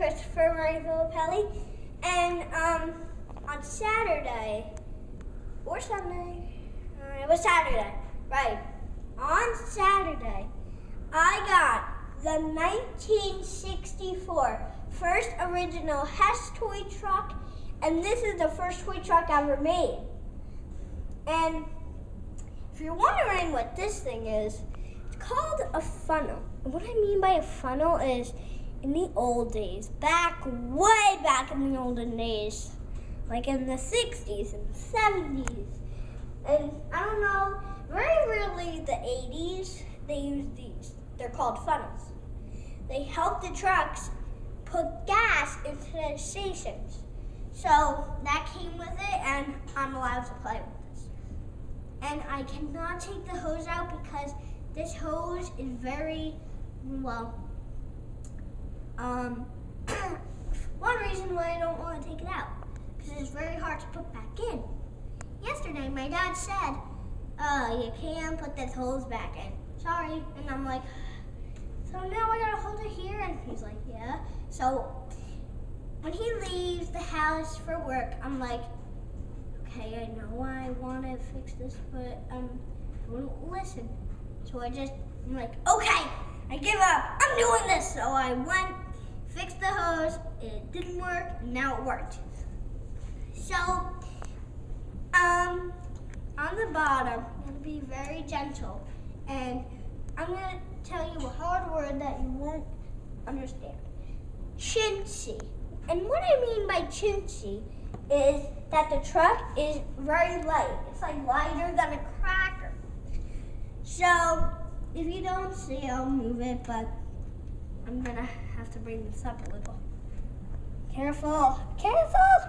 Christopher Filippelli, and on Saturday, or Sunday, it was Saturday, right, on Saturday, I got the 1964 first original Hess toy truck, and this is the first toy truck ever made. And if you're wondering what this thing is, it's called a funnel. And what I mean by a funnel is, in the old days, way back in the olden days, like in the 60s and 70s, and I don't know, very rarely the 80s, they use these. They're called funnels. They help the trucks put gas into the stations. So that came with it, and I'm allowed to play with this. And I cannot take the hose out because this hose is very, well, one reason why I don't want to take it out, because it's very hard to put back in. Yesterday, my dad said, you can't put this hose back in. Sorry. And I'm like, so now I gotta hold it here? And he's like, yeah. So when he leaves the house for work, I'm like, okay, I know I want to fix this, but he wouldn't listen. So I'm like, okay, I give up. I'm doing this. So I went, fixed the hose. It didn't work. And now it worked. So on the bottom, I'm going to be very gentle, and I'm going to tell you a hard word that you won't understand. Chintzy. And what I mean by chintzy is that the truck is very light. It's like lighter than a cracker. So if you don't see, I'll move it, but I'm going to have to bring this up a little. Careful, careful.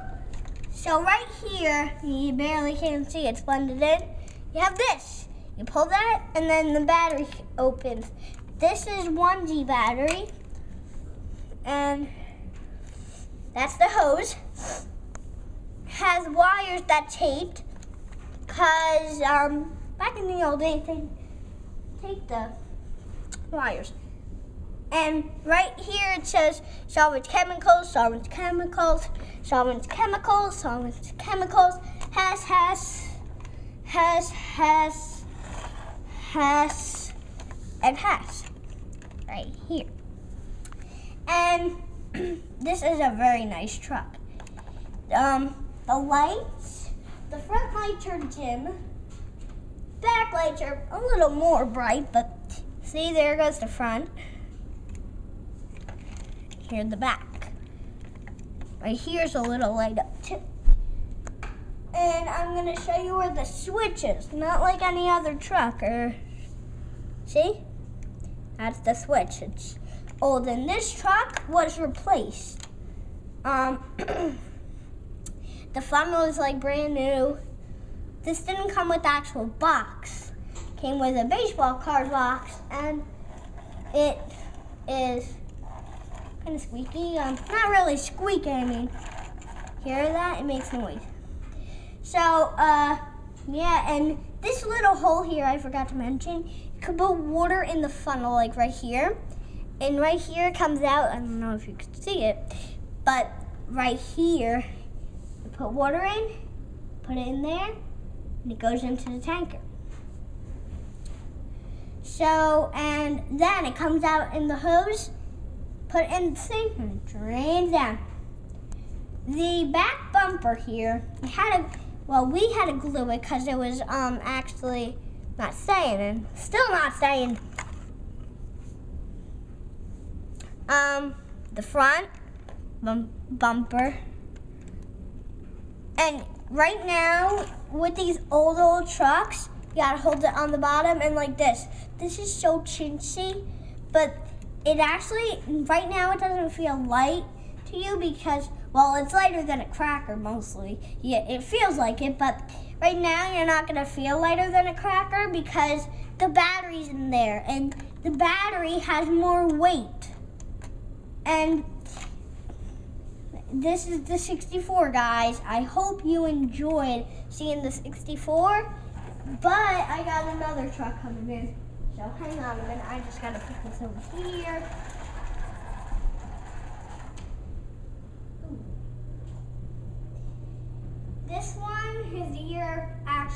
So right here, you barely can see it's blended in. You have this. You pull that, and then the battery opens. This is 1G battery, and that's the hose. Has wires that taped, because back in the old days, they taped the wires. And right here it says solvent chemicals, solvent chemicals, solvent chemicals, solvent chemicals, Hess, and Hess, right here. And this is a very nice truck. The lights, the front lights are dim, back lights are a little more bright, but see, there goes the front. Here's the back. Right here's a little light up too. And I'm gonna show you where the switch is, not like any other truck. See? That's the switch. It's old, and this truck was replaced. The funnel is like brand new. This didn't come with the actual box. It came with a baseball card box, and it is kind of squeaky. Not really squeaky, I mean. Hear that? It makes noise. So, yeah, and this little hole here, I forgot to mention, you could put water in the funnel, like right here. And right here it comes out, I don't know if you can see it, but right here, you put water in, put it in there, and it goes into the tanker. So, and then it comes out in the hose, put it in the sink, and it drains down. The back bumper here, we had to glue it because it was actually not staying, and still not staying. The front bumper, and right now with these old trucks, you gotta hold it on the bottom and like this. This is so chintzy, but it actually, right now it doesn't feel light to you because, well, it's lighter than a cracker mostly. Yeah, it feels like it, but right now you're not gonna feel lighter than a cracker because the battery's in there, and the battery has more weight. And this is the 64, guys. I hope you enjoyed seeing the 64, but I got another truck coming in. So hang on a minute, I just gotta put this over here.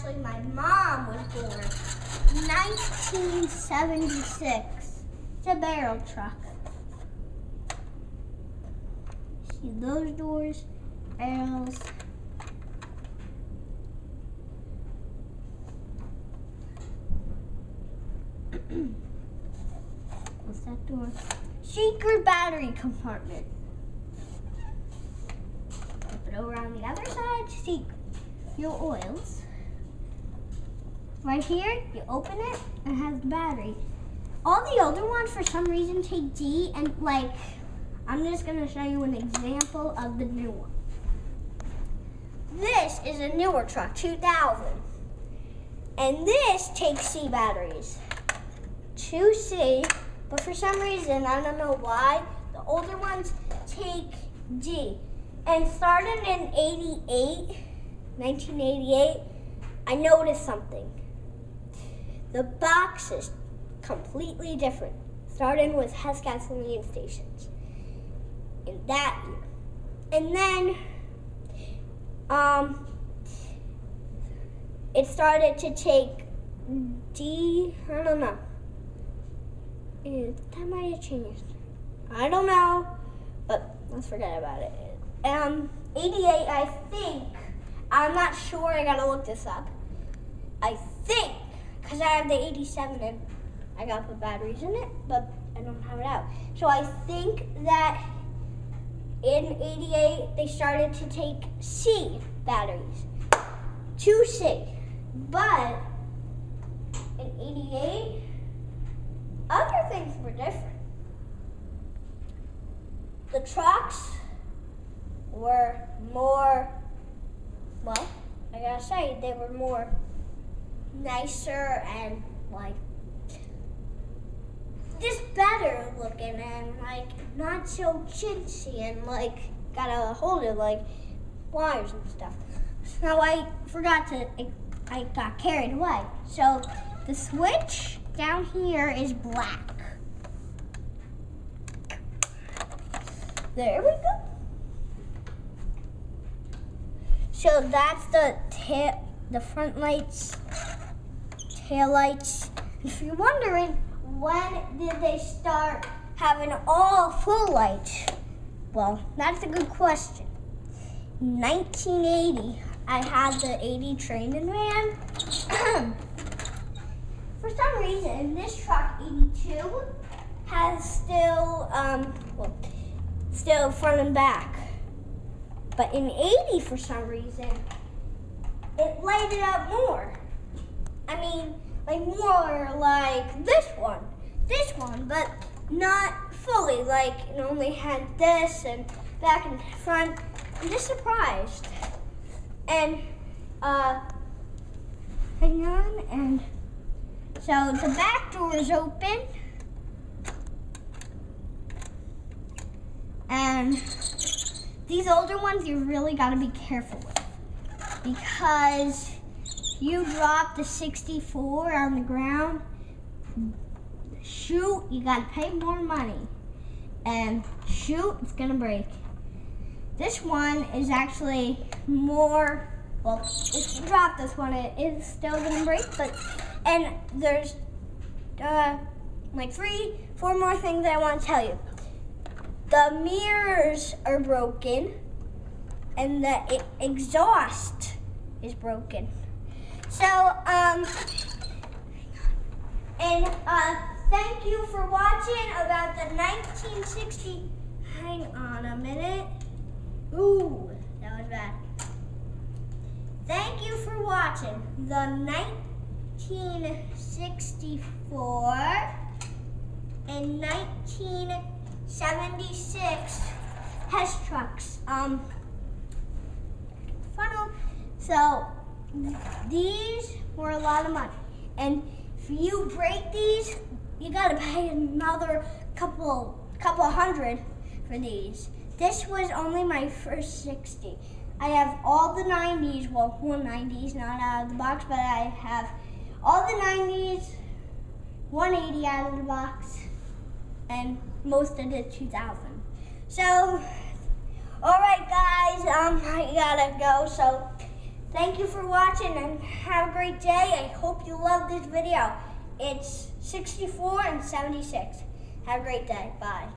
actually my mom was born. 1976. It's a barrel truck. See those doors, barrels. What's that door? Secret battery compartment. Flip it over on the other side. Secret. Your oils. Right here, you open it, and it has the battery. All the older ones, for some reason, take D, and like, I'm just gonna show you an example of the new one. This is a newer truck, 2000. And this takes C batteries. 2C, but for some reason, I don't know why, the older ones take D. And starting in 1988, I noticed something. The box is completely different, starting with Hess gasoline stations in that year. And then it started to take D, I don't know. That might have changed. I don't know, but let's forget about it. 88, I think, I'm not sure, I gotta look this up. I think, because I have the 87 and I gotta put batteries in it, but I don't have it out. So I think that in 88, they started to take C batteries, 2C. But in 88, other things were different. The trucks were more, well, I gotta say, they were more nicer and like just better looking and like not so chintzy and like gotta hold it like wires and stuff. So I got carried away. So the switch down here is black. There we go. So that's the front lights, tail lights. If you're wondering, when did they start having all full lights? Well, that's a good question. 1980, I had the 80 training van. For some reason, this truck 82 has still front and back. But in 80, for some reason, it lighted up more. I mean, like more like this one, but not fully. Like it only had this and back and front. I'm just surprised. And hang on, and so the back door is open, and these older ones you really got to be careful with, because you drop the 64 on the ground, shoot, you gotta pay more money. And shoot, it's gonna break. This one is actually more, well, if you drop this one, it is still gonna break, and there's like 3-4 more things I wanna tell you. The mirrors are broken, and the exhaust is broken. So, thank you for watching about the 1960, hang on a minute. Ooh, that was bad. Thank you for watching the 1964 and 1976 Hess trucks. Funnel. So, these were a lot of money, and if you break these, you gotta pay another couple hundred for these. This was only my first 60. I have all the 90s, well, 190s, not out of the box, but I have all the 90s, 180 out of the box, and most of the 2000. So, all right, guys, I gotta go. So, Thank you for watching and have a great day. I hope you love this video. It's 64 and 76. Have a great day. Bye.